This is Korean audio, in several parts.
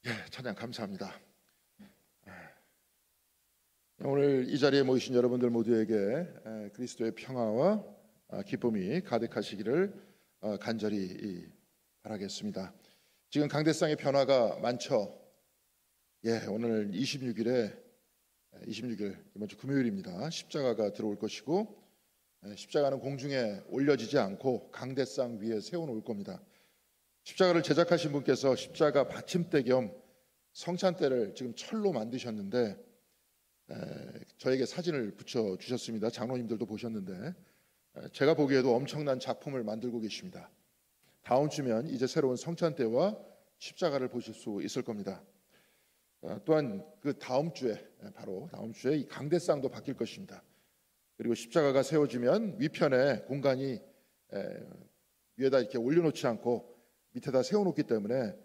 찬양 감사합니다. 오늘 이 자리에 모이신 여러분들 모두에게 그리스도의 평화와 기쁨이 가득하시기를 간절히 바라겠습니다. 지금 강대상의 변화가 많죠. 오늘 26일 이번 주 금요일입니다. 십자가가 들어올 것이고, 십자가는 공중에 올려지지 않고 강대상 위에 세워놓을 겁니다. 십자가를 제작하신 분께서 십자가 받침대 겸 성찬대를 지금 철로 만드셨는데, 저에게 사진을 붙여주셨습니다. 장로님들도 보셨는데, 제가 보기에도 엄청난 작품을 만들고 계십니다. 다음 주면 이제 새로운 성찬대와 십자가를 보실 수 있을 겁니다. 또한 그 바로 다음 주에 이 강대상도 바뀔 것입니다. 그리고 십자가가 세워지면 위편에 공간이 위에다 이렇게 올려놓지 않고 밑에다 세워놓기 때문에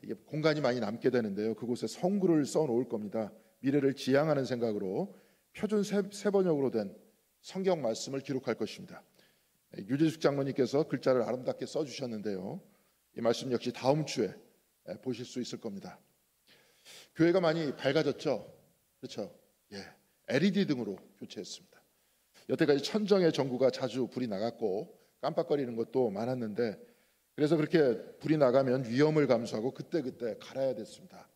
이게 공간이 많이 남게 되는데요. 그곳에 성구를 써놓을 겁니다. 미래를 지향하는 생각으로 표준 세번역으로 된 성경 말씀을 기록할 것입니다. 유재숙 장로님께서 글자를 아름답게 써주셨는데요. 이 말씀 역시 다음 주에 보실 수 있을 겁니다. 교회가 많이 밝아졌죠? 그렇죠? LED 등으로 교체했습니다. 여태까지 천정의 전구가 자주 불이 나갔고 깜빡거리는 것도 많았는데, 그래서 그렇게 불이 나가면 위험을 감수하고 그때그때 갈아야 됐습니다.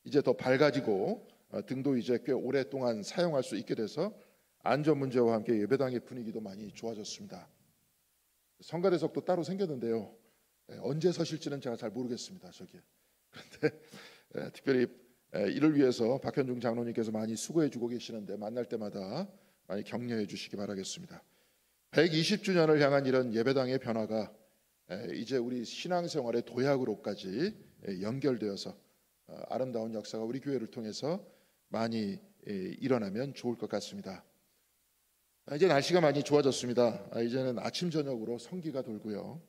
이제 더 밝아지고 등도 이제 꽤 오랫동안 사용할 수 있게 돼서 안전 문제와 함께 예배당의 분위기도 많이 좋아졌습니다. 성가대석도 따로 생겼는데요. 언제 서실지는 제가 잘 모르겠습니다. 그런데 특별히 이를 위해서 박현중 장로님께서 많이 수고해주고 계시는데 만날 때마다 많이 격려해 주시기 바라겠습니다. 120주년을 향한 이런 예배당의 변화가 이제 우리 신앙생활의 도약으로까지 연결되어서 아름다운 역사가 우리 교회를 통해서 많이 일어나면 좋을 것 같습니다. 이제 날씨가 많이 좋아졌습니다. 이제는 아침 저녁으로 성기가 돌고요.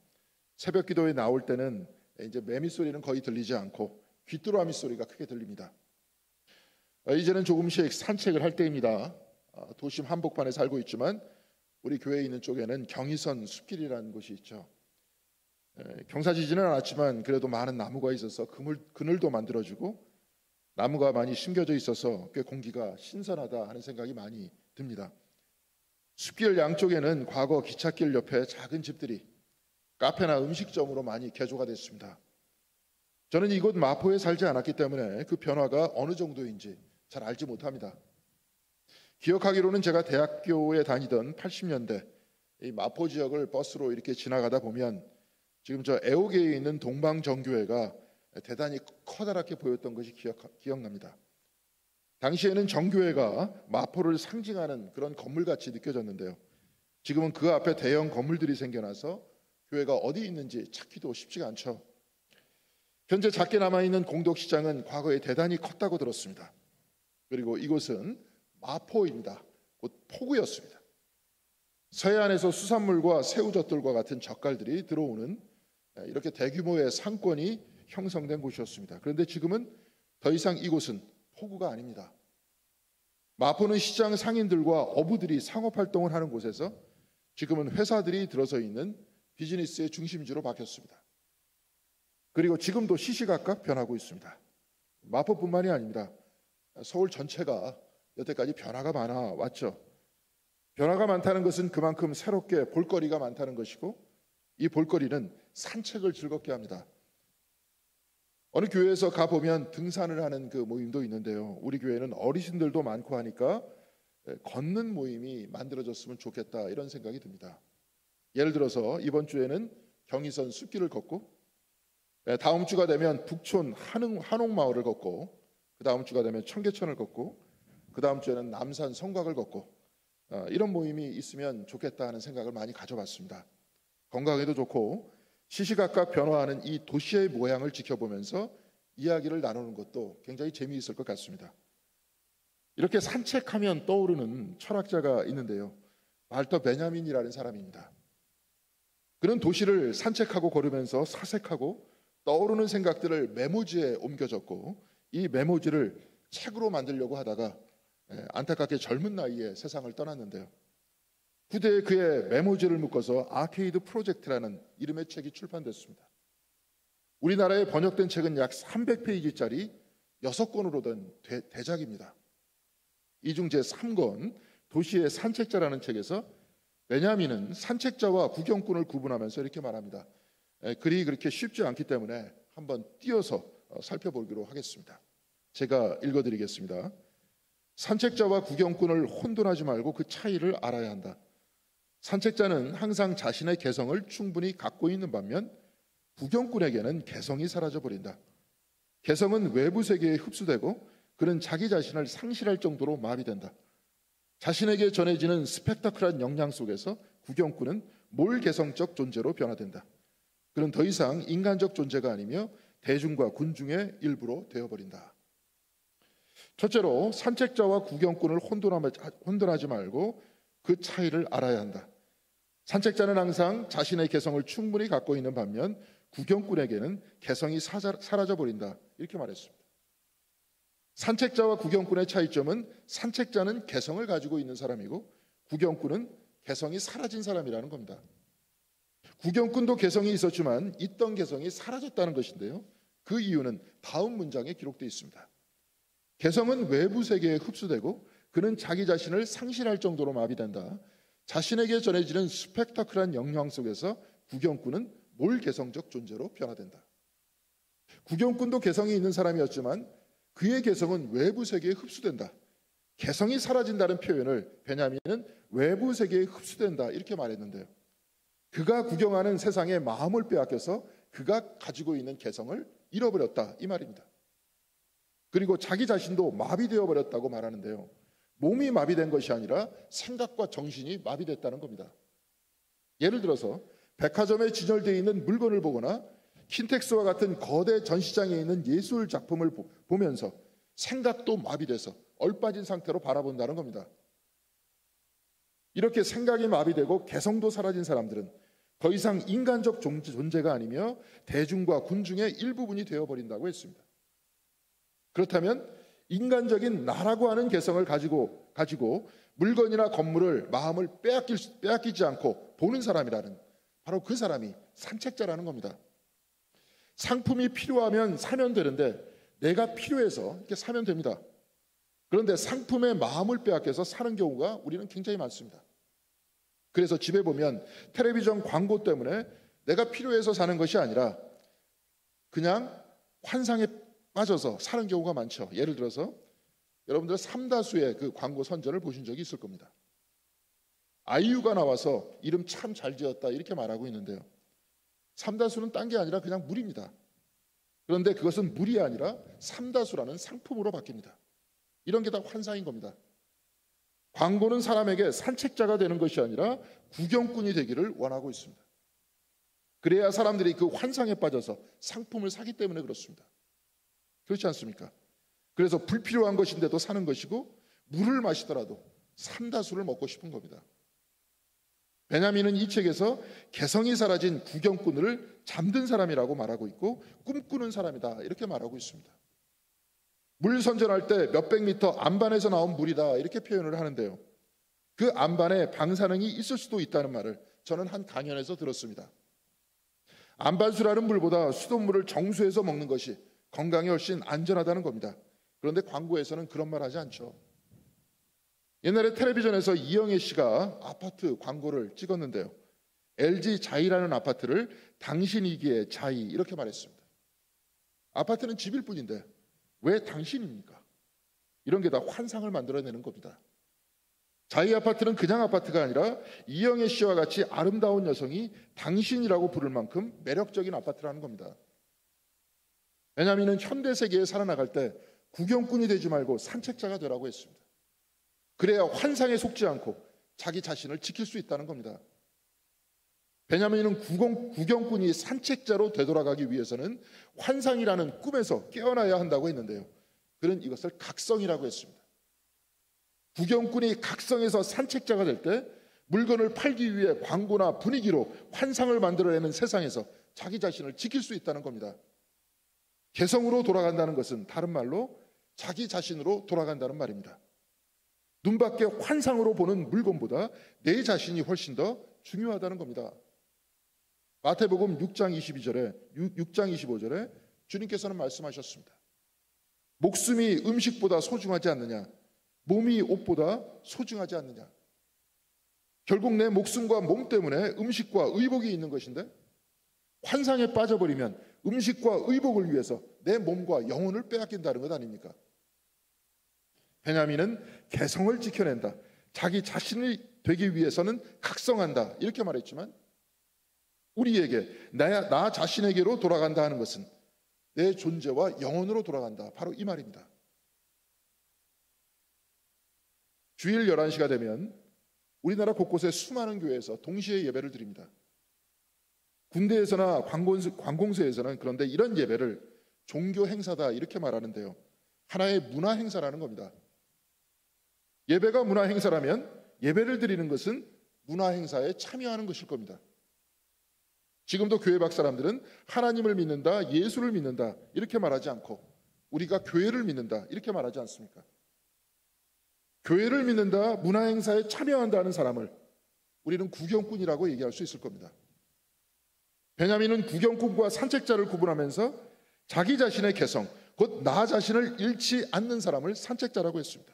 새벽 기도에 나올 때는 이제 매미 소리는 거의 들리지 않고 귀뚜라미 소리가 크게 들립니다. 이제는 조금씩 산책을 할 때입니다. 도심 한복판에 살고 있지만 우리 교회에 있는 쪽에는 경의선 숲길이라는 곳이 있죠. 경사지지는 않았지만 그래도 많은 나무가 있어서 그늘도 만들어주고 나무가 많이 심겨져 있어서 꽤 공기가 신선하다 하는 생각이 많이 듭니다. 숲길 양쪽에는 과거 기찻길 옆에 작은 집들이 카페나 음식점으로 많이 개조가 됐습니다. 저는 이곳 마포에 살지 않았기 때문에 그 변화가 어느 정도인지 잘 알지 못합니다. 기억하기로는 제가 대학교에 다니던 80년대 이 마포 지역을 버스로 이렇게 지나가다 보면 지금 저 애호계에 있는 동방정교회가 대단히 커다랗게 보였던 것이 기억납니다. 당시에는 정교회가 마포를 상징하는 그런 건물같이 느껴졌는데요. 지금은 그 앞에 대형 건물들이 생겨나서 교회가 어디 있는지 찾기도 쉽지가 않죠. 현재 작게 남아있는 공덕시장은 과거에 대단히 컸다고 들었습니다. 그리고 이곳은 마포입니다. 곧 포구였습니다. 서해안에서 수산물과 새우젓들과 같은 젓갈들이 들어오는 이렇게 대규모의 상권이 형성된 곳이었습니다. 그런데 지금은 더 이상 이곳은 포구가 아닙니다. 마포는 시장 상인들과 어부들이 상업활동을 하는 곳에서 지금은 회사들이 들어서 있는 비즈니스의 중심지로 바뀌었습니다. 그리고 지금도 시시각각 변하고 있습니다. 마포뿐만이 아닙니다. 서울 전체가 여태까지 변화가 많아 왔죠. 변화가 많다는 것은 그만큼 새롭게 볼거리가 많다는 것이고, 이 볼거리는 산책을 즐겁게 합니다. 어느 교회에서 가보면 등산을 하는 그 모임도 있는데요. 우리 교회는 어르신들도 많고 하니까 걷는 모임이 만들어졌으면 좋겠다 이런 생각이 듭니다. 예를 들어서 이번 주에는 경의선 숲길을 걷고, 다음 주가 되면 북촌 한옥마을을 걷고, 그 다음 주가 되면 청계천을 걷고, 그 다음 주에는 남산 성곽을 걷고, 이런 모임이 있으면 좋겠다 하는 생각을 많이 가져봤습니다. 건강에도 좋고 시시각각 변화하는 이 도시의 모양을 지켜보면서 이야기를 나누는 것도 굉장히 재미있을 것 같습니다. 이렇게 산책하면 떠오르는 철학자가 있는데요. 발터 베냐민이라는 사람입니다. 그는 도시를 산책하고 걸으면서 사색하고 떠오르는 생각들을 메모지에 옮겨졌고, 이 메모지를 책으로 만들려고 하다가 안타깝게 젊은 나이에 세상을 떠났는데요. 후대에 그의 메모지를 묶어서 아케이드 프로젝트라는 이름의 책이 출판됐습니다. 우리나라에 번역된 책은 약 300페이지짜리 6권으로 된 대작입니다. 이 중 제3권 도시의 산책자라는 책에서 베냐민은 산책자와 구경꾼을 구분하면서 이렇게 말합니다. 글이 그렇게 쉽지 않기 때문에 한번 띄어서 살펴보기로 하겠습니다. 제가 읽어드리겠습니다. 산책자와 구경꾼을 혼돈하지 말고 그 차이를 알아야 한다. 산책자는 항상 자신의 개성을 충분히 갖고 있는 반면 구경꾼에게는 개성이 사라져버린다. 개성은 외부 세계에 흡수되고 그는 자기 자신을 상실할 정도로 마비된다. 자신에게 전해지는 스펙타클한 역량 속에서 구경꾼은 몰개성적 존재로 변화된다. 그는 더 이상 인간적 존재가 아니며 대중과 군중의 일부로 되어버린다. 첫째로 산책자와 구경꾼을 혼돈하지 말고 그 차이를 알아야 한다. 산책자는 항상 자신의 개성을 충분히 갖고 있는 반면 구경꾼에게는 개성이 사라져버린다. 이렇게 말했습니다. 산책자와 구경꾼의 차이점은 산책자는 개성을 가지고 있는 사람이고 구경꾼은 개성이 사라진 사람이라는 겁니다. 구경꾼도 개성이 있었지만 있던 개성이 사라졌다는 것인데요. 그 이유는 다음 문장에 기록되어 있습니다. 개성은 외부 세계에 흡수되고 그는 자기 자신을 상실할 정도로 마비된다. 자신에게 전해지는 스펙타클한 역량 속에서 구경꾼은 몰개성적 존재로 변화된다. 구경꾼도 개성이 있는 사람이었지만 그의 개성은 외부 세계에 흡수된다. 개성이 사라진다는 표현을 베냐민은 외부 세계에 흡수된다 이렇게 말했는데요. 그가 구경하는 세상에 마음을 빼앗겨서 그가 가지고 있는 개성을 잃어버렸다 이 말입니다. 그리고 자기 자신도 마비되어 버렸다고 말하는데요. 몸이 마비된 것이 아니라 생각과 정신이 마비됐다는 겁니다. 예를 들어서 백화점에 진열되어 있는 물건을 보거나 킨텍스와 같은 거대 전시장에 있는 예술 작품을 보면서 생각도 마비돼서 얼빠진 상태로 바라본다는 겁니다. 이렇게 생각이 마비되고 개성도 사라진 사람들은 더 이상 인간적 존재가 아니며 대중과 군중의 일부분이 되어버린다고 했습니다. 그렇다면 인간적인 나라고 하는 개성을 가지고 물건이나 건물을 마음을 빼앗기지 않고 보는 사람이라는 바로 그 사람이 산책자라는 겁니다. 상품이 필요하면 사면 되는데 내가 필요해서 이렇게 사면 됩니다. 그런데 상품의 마음을 빼앗겨서 사는 경우가 우리는 굉장히 많습니다. 그래서 집에 보면 텔레비전 광고 때문에 내가 필요해서 사는 것이 아니라 그냥 환상에 빠져서 사는 경우가 많죠. 예를 들어서 여러분들 삼다수의 그 광고 선전을 보신 적이 있을 겁니다. 아이유가 나와서 이름 참 잘 지었다 이렇게 말하고 있는데요. 삼다수는 딴 게 아니라 그냥 물입니다. 그런데 그것은 물이 아니라 삼다수라는 상품으로 바뀝니다. 이런 게 다 환상인 겁니다. 광고는 사람에게 산책자가 되는 것이 아니라 구경꾼이 되기를 원하고 있습니다. 그래야 사람들이 그 환상에 빠져서 상품을 사기 때문에 그렇습니다. 그렇지 않습니까? 그래서 불필요한 것인데도 사는 것이고 물을 마시더라도 삼다수를 먹고 싶은 겁니다. 베냐민은 이 책에서 개성이 사라진 구경꾼을 잠든 사람이라고 말하고 있고 꿈꾸는 사람이다 이렇게 말하고 있습니다. 물 선전할 때 몇백 미터 안반에서 나온 물이다 이렇게 표현을 하는데요. 그 안반에 방사능이 있을 수도 있다는 말을 저는 한 강연에서 들었습니다. 안반수라는 물보다 수돗물을 정수해서 먹는 것이 건강에 훨씬 안전하다는 겁니다. 그런데 광고에서는 그런 말 하지 않죠. 옛날에 텔레비전에서 이영애 씨가 아파트 광고를 찍었는데요. LG 자이라는 아파트를 당신이기에 자이 이렇게 말했습니다. 아파트는 집일 뿐인데 왜 당신입니까? 이런 게 다 환상을 만들어내는 겁니다. 자이 아파트는 그냥 아파트가 아니라 이영애 씨와 같이 아름다운 여성이 당신이라고 부를 만큼 매력적인 아파트라는 겁니다. 베냐민은 현대 세계에 살아나갈 때 구경꾼이 되지 말고 산책자가 되라고 했습니다. 그래야 환상에 속지 않고 자기 자신을 지킬 수 있다는 겁니다. 베냐민은 구경꾼이 산책자로 되돌아가기 위해서는 환상이라는 꿈에서 깨어나야 한다고 했는데요. 그는 이것을 각성이라고 했습니다. 구경꾼이 각성해서 산책자가 될 때 물건을 팔기 위해 광고나 분위기로 환상을 만들어내는 세상에서 자기 자신을 지킬 수 있다는 겁니다. 개성으로 돌아간다는 것은 다른 말로 자기 자신으로 돌아간다는 말입니다. 눈밖에 환상으로 보는 물건보다 내 자신이 훨씬 더 중요하다는 겁니다. 마태복음 6장 25절에 주님께서는 말씀하셨습니다. 목숨이 음식보다 소중하지 않느냐? 몸이 옷보다 소중하지 않느냐? 결국 내 목숨과 몸 때문에 음식과 의복이 있는 것인데 환상에 빠져버리면 음식과 의복을 위해서 내 몸과 영혼을 빼앗긴다는 것 아닙니까? 베냐민은 개성을 지켜낸다. 자기 자신이 되기 위해서는 각성한다. 이렇게 말했지만 우리에게 나 자신에게로 돌아간다 하는 것은 내 존재와 영혼으로 돌아간다. 바로 이 말입니다. 주일 11시가 되면 우리나라 곳곳에 수많은 교회에서 동시에 예배를 드립니다. 군대에서나 관공서에서는 그런데 이런 예배를 종교 행사다 이렇게 말하는데요. 하나의 문화 행사라는 겁니다. 예배가 문화 행사라면 예배를 드리는 것은 문화 행사에 참여하는 것일 겁니다. 지금도 교회 밖 사람들은 하나님을 믿는다, 예수를 믿는다 이렇게 말하지 않고 우리가 교회를 믿는다 이렇게 말하지 않습니까? 교회를 믿는다, 문화 행사에 참여한다는 사람을 우리는 구경꾼이라고 얘기할 수 있을 겁니다. 베냐민은 구경꾼과 산책자를 구분하면서 자기 자신의 개성, 곧 나 자신을 잃지 않는 사람을 산책자라고 했습니다.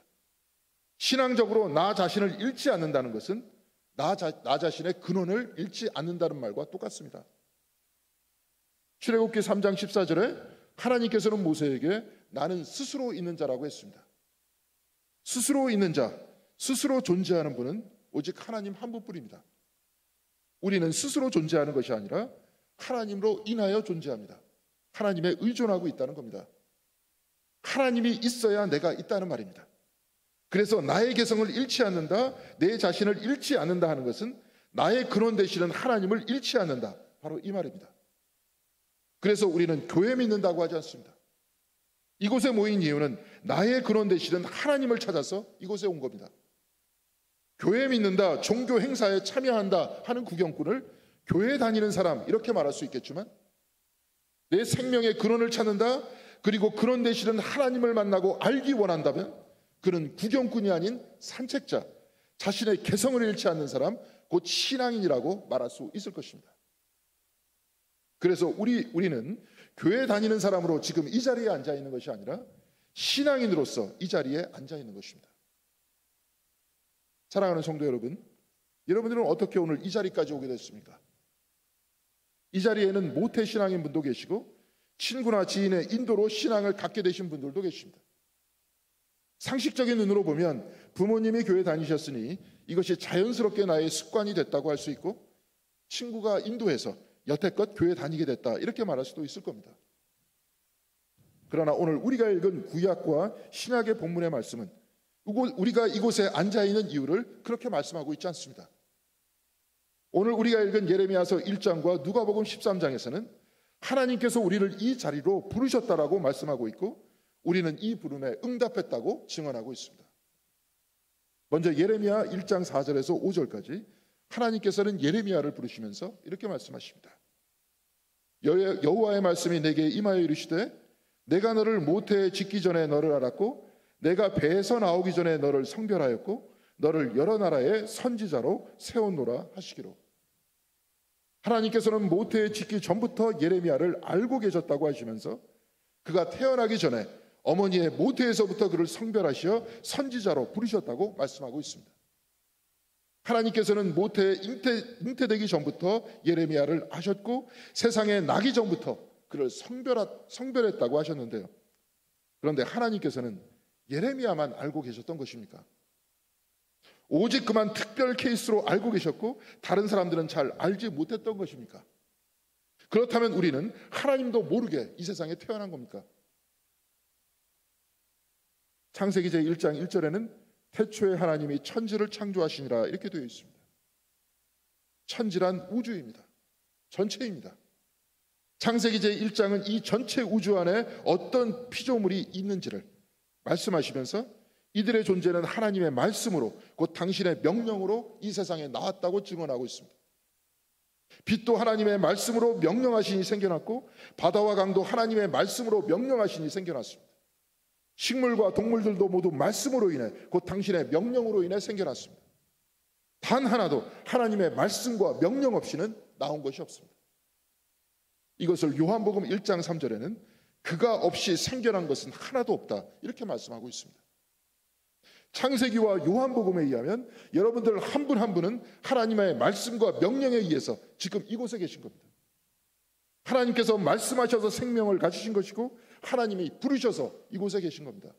신앙적으로 나 자신을 잃지 않는다는 것은 나 자신의 근원을 잃지 않는다는 말과 똑같습니다. 출애굽기 3장 14절에 하나님께서는 모세에게 나는 스스로 있는 자라고 했습니다. 스스로 있는 자, 스스로 존재하는 분은 오직 하나님 한 분뿐입니다. 우리는 스스로 존재하는 것이 아니라 하나님으로 인하여 존재합니다. 하나님에 의존하고 있다는 겁니다. 하나님이 있어야 내가 있다는 말입니다. 그래서 나의 개성을 잃지 않는다, 내 자신을 잃지 않는다 하는 것은 나의 근원 되시는 하나님을 잃지 않는다. 바로 이 말입니다. 그래서 우리는 교회 믿는다고 하지 않습니다. 이곳에 모인 이유는 나의 근원 되시는 하나님을 찾아서 이곳에 온 겁니다. 교회 믿는다, 종교 행사에 참여한다 하는 구경꾼을 교회 다니는 사람 이렇게 말할 수 있겠지만 내 생명의 근원을 찾는다, 그리고 근원 되시는 하나님을 만나고 알기 원한다면 그는 구경꾼이 아닌 산책자, 자신의 개성을 잃지 않는 사람, 곧 신앙인이라고 말할 수 있을 것입니다. 그래서 우리는 교회 다니는 사람으로 지금 이 자리에 앉아 있는 것이 아니라 신앙인으로서 이 자리에 앉아 있는 것입니다. 사랑하는 성도 여러분, 여러분들은 어떻게 오늘 이 자리까지 오게 됐습니까? 이 자리에는 모태 신앙인 분도 계시고 친구나 지인의 인도로 신앙을 갖게 되신 분들도 계십니다. 상식적인 눈으로 보면 부모님이 교회 다니셨으니 이것이 자연스럽게 나의 습관이 됐다고 할 수 있고 친구가 인도해서 여태껏 교회 다니게 됐다 이렇게 말할 수도 있을 겁니다. 그러나 오늘 우리가 읽은 구약과 신약의 본문의 말씀은 우리가 이곳에 앉아있는 이유를 그렇게 말씀하고 있지 않습니다. 오늘 우리가 읽은 예레미야서 1장과 누가복음 13장에서는 하나님께서 우리를 이 자리로 부르셨다라고 말씀하고 있고 우리는 이 부름에 응답했다고 증언하고 있습니다. 먼저 예레미야 1장 4절에서 5절까지 하나님께서는 예레미야를 부르시면서 이렇게 말씀하십니다. 여호와의 말씀이 내게 임하여 이르시되 내가 너를 모태에 짓기 전에 너를 알았고 내가 배에서 나오기 전에 너를 성별하였고 너를 여러 나라의 선지자로 세웠노라 하시기로. 하나님께서는 모태에 짓기 전부터 예레미야를 알고 계셨다고 하시면서 그가 태어나기 전에 어머니의 모태에서부터 그를 성별하시어 선지자로 부르셨다고 말씀하고 있습니다. 하나님께서는 모태에 잉태되기 전부터 예레미야를 아셨고 세상에 나기 전부터 그를 성별했다고 하셨는데요. 그런데 하나님께서는 예레미야만 알고 계셨던 것입니까? 오직 그만 특별 케이스로 알고 계셨고 다른 사람들은 잘 알지 못했던 것입니까? 그렇다면 우리는 하나님도 모르게 이 세상에 태어난 겁니까? 창세기 제1장 1절에는 태초에 하나님이 천지를 창조하시니라 이렇게 되어 있습니다. 천지란 우주입니다. 전체입니다. 창세기 제1장은 이 전체 우주 안에 어떤 피조물이 있는지를 말씀하시면서 이들의 존재는 하나님의 말씀으로 곧 당신의 명령으로 이 세상에 나왔다고 증언하고 있습니다. 빛도 하나님의 말씀으로 명령하시니 생겨났고 바다와 강도 하나님의 말씀으로 명령하시니 생겨났습니다. 식물과 동물들도 모두 말씀으로 인해 곧 당신의 명령으로 인해 생겨났습니다. 단 하나도 하나님의 말씀과 명령 없이는 나온 것이 없습니다. 이것을 요한복음 1장 3절에는 그가 없이 생겨난 것은 하나도 없다 이렇게 말씀하고 있습니다. 창세기와 요한복음에 의하면 여러분들 한 분 한 분은 하나님의 말씀과 명령에 의해서 지금 이곳에 계신 겁니다. 하나님께서 말씀하셔서 생명을 가지신 것이고 하나님이 부르셔서 이곳에 계신 겁니다.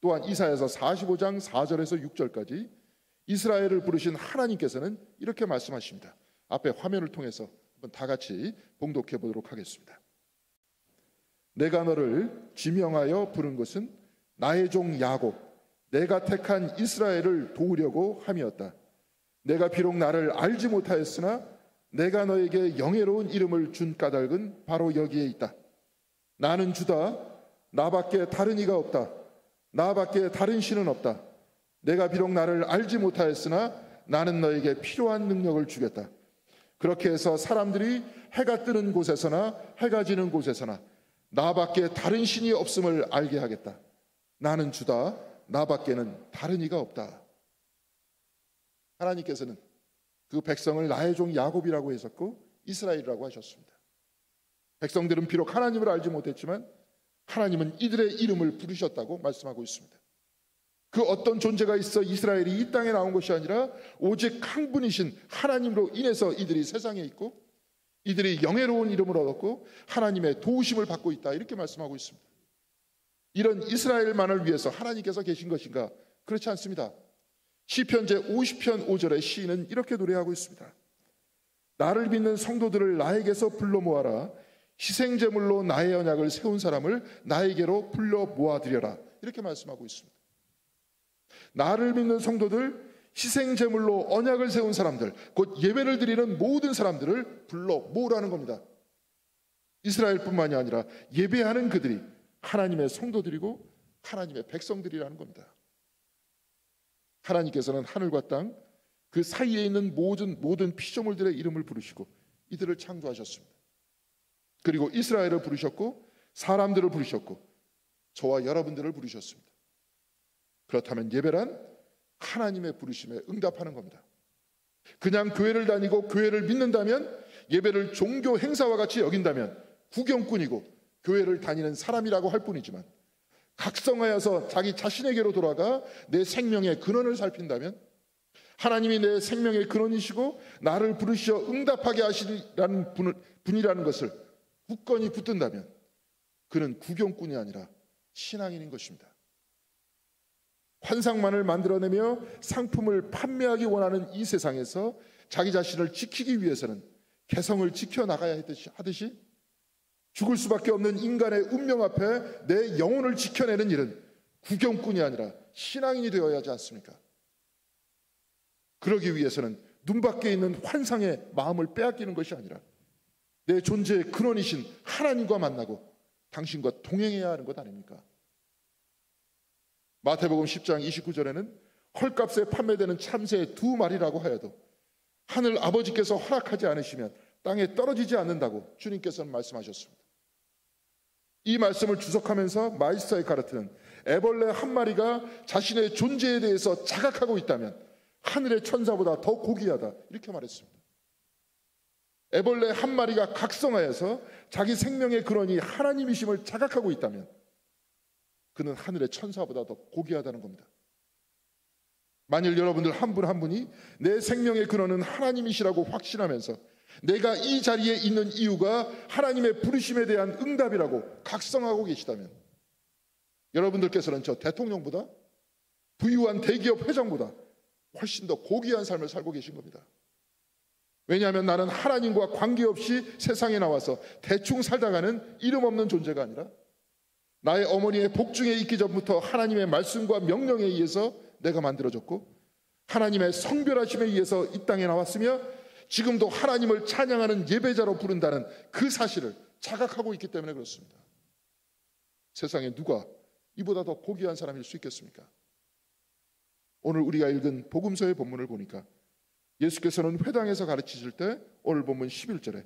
또한 이사야서 45장 4절에서 6절까지 이스라엘을 부르신 하나님께서는 이렇게 말씀하십니다. 앞에 화면을 통해서 한번 다 같이 봉독해 보도록 하겠습니다. 내가 너를 지명하여 부른 것은 나의 종 야곱, 내가 택한 이스라엘을 도우려고 함이었다. 내가 비록 나를 알지 못하였으나 내가 너에게 영예로운 이름을 준 까닭은 바로 여기에 있다. 나는 주다. 나밖에 다른 이가 없다. 나밖에 다른 신은 없다. 내가 비록 나를 알지 못하였으나 나는 너에게 필요한 능력을 주겠다. 그렇게 해서 사람들이 해가 뜨는 곳에서나 해가 지는 곳에서나 나밖에 다른 신이 없음을 알게 하겠다. 나는 주다. 나밖에는 다른 이가 없다. 하나님께서는 그 백성을 나의 종 야곱이라고 했었고 이스라엘이라고 하셨습니다. 백성들은 비록 하나님을 알지 못했지만 하나님은 이들의 이름을 부르셨다고 말씀하고 있습니다. 그 어떤 존재가 있어 이스라엘이 이 땅에 나온 것이 아니라 오직 한 분이신 하나님으로 인해서 이들이 세상에 있고 이들이 영예로운 이름을 얻었고 하나님의 도우심을 받고 있다 이렇게 말씀하고 있습니다. 이런 이스라엘만을 위해서 하나님께서 계신 것인가? 그렇지 않습니다. 시편 제50편 5절의 시인은 이렇게 노래하고 있습니다. 나를 믿는 성도들을 나에게서 불러 모아라. 희생제물로 나의 언약을 세운 사람을 나에게로 불러 모아드려라. 이렇게 말씀하고 있습니다. 나를 믿는 성도들, 희생제물로 언약을 세운 사람들, 곧 예배를 드리는 모든 사람들을 불러 모으라는 겁니다. 이스라엘뿐만이 아니라 예배하는 그들이 하나님의 성도들이고 하나님의 백성들이라는 겁니다. 하나님께서는 하늘과 땅, 그 사이에 있는 모든 피조물들의 이름을 부르시고 이들을 창조하셨습니다. 그리고 이스라엘을 부르셨고 사람들을 부르셨고 저와 여러분들을 부르셨습니다. 그렇다면 예배란 하나님의 부르심에 응답하는 겁니다. 그냥 교회를 다니고 교회를 믿는다면, 예배를 종교 행사와 같이 여긴다면 구경꾼이고 교회를 다니는 사람이라고 할 뿐이지만, 각성하여서 자기 자신에게로 돌아가 내 생명의 근원을 살핀다면, 하나님이 내 생명의 근원이시고 나를 부르시어 응답하게 하시라는 분이라는 것을 굳건히 붙든다면 그는 구경꾼이 아니라 신앙인인 것입니다. 환상만을 만들어내며 상품을 판매하기 원하는 이 세상에서 자기 자신을 지키기 위해서는 개성을 지켜나가야 하듯이 죽을 수밖에 없는 인간의 운명 앞에 내 영혼을 지켜내는 일은 구경꾼이 아니라 신앙인이 되어야 하지 않습니까? 그러기 위해서는 눈밖에 있는 환상의 마음을 빼앗기는 것이 아니라 내 존재의 근원이신 하나님과 만나고 당신과 동행해야 하는 것 아닙니까? 마태복음 10장 29절에는 헐값에 판매되는 참새 2마리라고 하여도 하늘 아버지께서 허락하지 않으시면 땅에 떨어지지 않는다고 주님께서는 말씀하셨습니다. 이 말씀을 주석하면서 마이스터에 가르치는 애벌레 한 마리가 자신의 존재에 대해서 자각하고 있다면 하늘의 천사보다 더 고귀하다, 이렇게 말했습니다. 애벌레 한 마리가 각성하여서 자기 생명의 근원이 하나님이심을 자각하고 있다면 그는 하늘의 천사보다 더 고귀하다는 겁니다. 만일 여러분들 한 분 한 분이 내 생명의 근원은 하나님이시라고 확신하면서 내가 이 자리에 있는 이유가 하나님의 부르심에 대한 응답이라고 각성하고 계시다면, 여러분들께서는 저 대통령보다, 부유한 대기업 회장보다 훨씬 더 고귀한 삶을 살고 계신 겁니다. 왜냐하면 나는 하나님과 관계없이 세상에 나와서 대충 살다가는 이름 없는 존재가 아니라 나의 어머니의 복중에 있기 전부터 하나님의 말씀과 명령에 의해서 내가 만들어졌고 하나님의 성별하심에 의해서 이 땅에 나왔으며 지금도 하나님을 찬양하는 예배자로 부른다는 그 사실을 자각하고 있기 때문에 그렇습니다. 세상에 누가 이보다 더 고귀한 사람일 수 있겠습니까? 오늘 우리가 읽은 복음서의 본문을 보니까 예수께서는 회당에서 가르치실 때 오늘 본문 11절에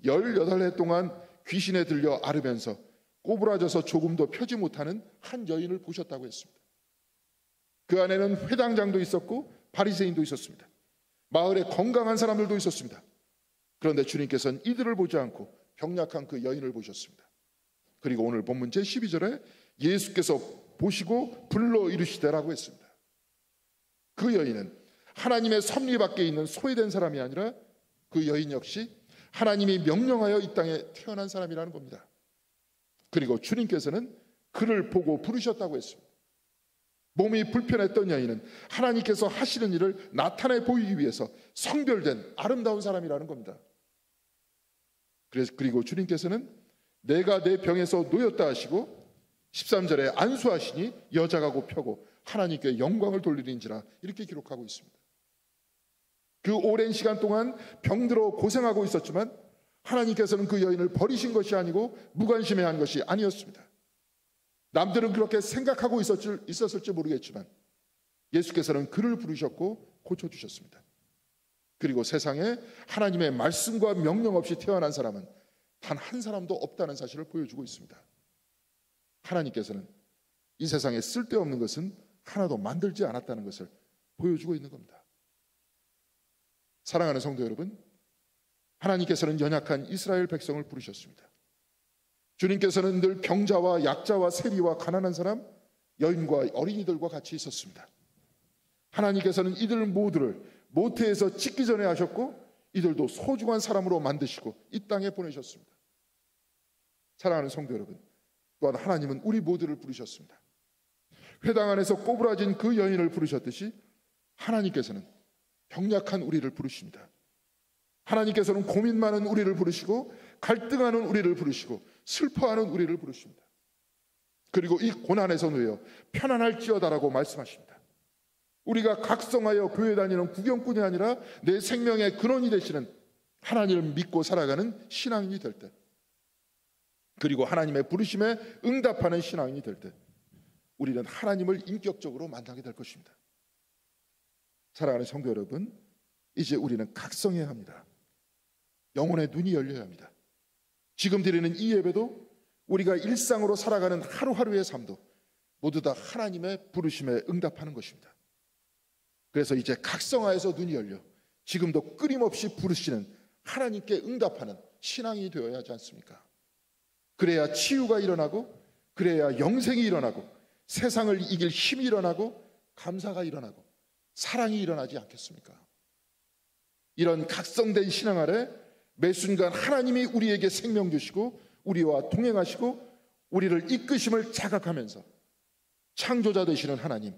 18해 동안 귀신에 들려 앓으면서 꼬부라져서 조금도 펴지 못하는 한 여인을 보셨다고 했습니다. 그 안에는 회당장도 있었고 바리새인도 있었습니다. 마을에 건강한 사람들도 있었습니다. 그런데 주님께서는 이들을 보지 않고 병약한 그 여인을 보셨습니다. 그리고 오늘 본문 제12절에 예수께서 보시고 불러 이르시되라고 했습니다. 그 여인은 하나님의 섭리 밖에 있는 소외된 사람이 아니라 그 여인 역시 하나님이 명령하여 이 땅에 태어난 사람이라는 겁니다. 그리고 주님께서는 그를 보고 부르셨다고 했습니다. 몸이 불편했던 여인은 하나님께서 하시는 일을 나타내 보이기 위해서 성별된 아름다운 사람이라는 겁니다. 그리고 주님께서는 내가 내 병에서 놓였다 하시고 13절에 안수하시니 여자가 곧 펴고 하나님께 영광을 돌리는지라 이렇게 기록하고 있습니다. 그 오랜 시간 동안 병들어 고생하고 있었지만 하나님께서는 그 여인을 버리신 것이 아니고 무관심해한 것이 아니었습니다. 남들은 그렇게 생각하고 있었을지 모르겠지만 예수께서는 그를 부르셨고 고쳐주셨습니다. 그리고 세상에 하나님의 말씀과 명령 없이 태어난 사람은 단 한 사람도 없다는 사실을 보여주고 있습니다. 하나님께서는 이 세상에 쓸데없는 것은 하나도 만들지 않았다는 것을 보여주고 있는 겁니다. 사랑하는 성도 여러분, 하나님께서는 연약한 이스라엘 백성을 부르셨습니다. 주님께서는 늘 병자와 약자와 세리와 가난한 사람, 여인과 어린이들과 같이 있었습니다. 하나님께서는 이들 모두를 모태에서 짓기 전에 하셨고 이들도 소중한 사람으로 만드시고 이 땅에 보내셨습니다. 사랑하는 성도 여러분, 또한 하나님은 우리 모두를 부르셨습니다. 회당 안에서 꼬부라진 그 여인을 부르셨듯이 하나님께서는 병약한 우리를 부르십니다. 하나님께서는 고민 많은 우리를 부르시고 갈등하는 우리를 부르시고 슬퍼하는 우리를 부르십니다. 그리고 이 고난에서 놓여 편안할지어다라고 말씀하십니다. 우리가 각성하여 교회 다니는 구경꾼이 아니라 내 생명의 근원이 되시는 하나님을 믿고 살아가는 신앙인이 될 때, 그리고 하나님의 부르심에 응답하는 신앙인이 될 때 우리는 하나님을 인격적으로 만나게 될 것입니다. 사랑하는 성도 여러분, 이제 우리는 각성해야 합니다. 영혼의 눈이 열려야 합니다. 지금 드리는 이 예배도 우리가 일상으로 살아가는 하루하루의 삶도 모두 다 하나님의 부르심에 응답하는 것입니다. 그래서 이제 각성하여서 눈이 열려 지금도 끊임없이 부르시는 하나님께 응답하는 신앙이 되어야 하지 않습니까? 그래야 치유가 일어나고, 그래야 영생이 일어나고, 세상을 이길 힘이 일어나고, 감사가 일어나고, 사랑이 일어나지 않겠습니까? 이런 각성된 신앙 아래 매 순간 하나님이 우리에게 생명 주시고 우리와 동행하시고 우리를 이끄심을 자각하면서 창조자 되시는 하나님,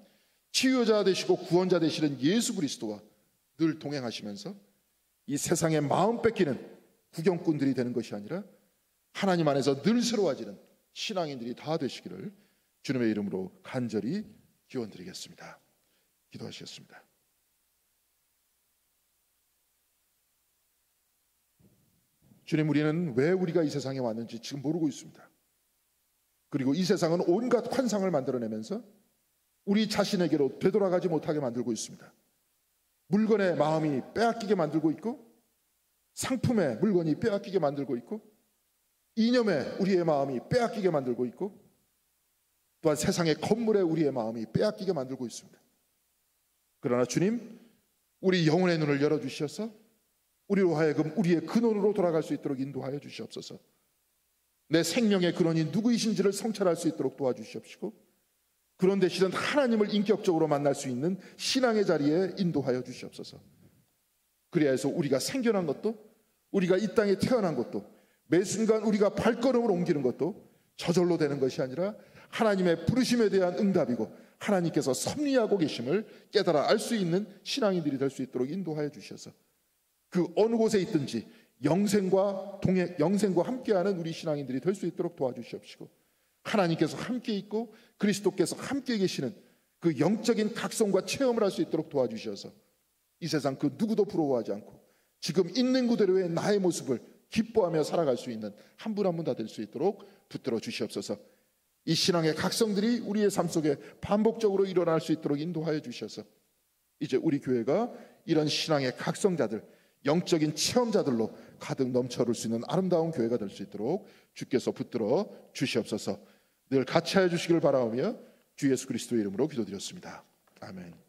치유자 되시고 구원자 되시는 예수 그리스도와 늘 동행하시면서 이 세상에 마음 뺏기는 구경꾼들이 되는 것이 아니라 하나님 안에서 늘 새로워지는 신앙인들이 다 되시기를 주님의 이름으로 간절히 기원드리겠습니다. 기도하시겠습니다. 주님, 우리는 왜 우리가 이 세상에 왔는지 지금 모르고 있습니다. 그리고 이 세상은 온갖 환상을 만들어내면서 우리 자신에게로 되돌아가지 못하게 만들고 있습니다. 물건의 마음이 빼앗기게 만들고 있고, 상품의 물건이 빼앗기게 만들고 있고, 이념에 우리의 마음이 빼앗기게 만들고 있고, 또한 세상의 건물에 우리의 마음이 빼앗기게 만들고 있습니다. 그러나 주님, 우리 영혼의 눈을 열어주셔서 우리로 하여금 우리의 근원으로 돌아갈 수 있도록 인도하여 주시옵소서. 내 생명의 근원이 누구이신지를 성찰할 수 있도록 도와주시옵시고, 그런 대신은 하나님을 인격적으로 만날 수 있는 신앙의 자리에 인도하여 주시옵소서. 그래야 해서 우리가 생겨난 것도, 우리가 이 땅에 태어난 것도, 매 순간 우리가 발걸음을 옮기는 것도 저절로 되는 것이 아니라 하나님의 부르심에 대한 응답이고 하나님께서 섭리하고 계심을 깨달아 알 수 있는 신앙인들이 될 수 있도록 인도하여 주셔서 그 어느 곳에 있든지 영생과 함께하는 우리 신앙인들이 될 수 있도록 도와주시옵시고, 하나님께서 함께 있고 그리스도께서 함께 계시는 그 영적인 각성과 체험을 할 수 있도록 도와주셔서 이 세상 그 누구도 부러워하지 않고 지금 있는 그대로의 나의 모습을 기뻐하며 살아갈 수 있는 한 분 한 분 다 될 수 있도록 붙들어 주시옵소서. 이 신앙의 각성들이 우리의 삶 속에 반복적으로 일어날 수 있도록 인도하여 주셔서 이제 우리 교회가 이런 신앙의 각성자들, 영적인 체험자들로 가득 넘쳐올 수 있는 아름다운 교회가 될 수 있도록 주께서 붙들어 주시옵소서. 늘 같이 하여 주시기를 바라오며 주 예수 그리스도의 이름으로 기도드렸습니다. 아멘.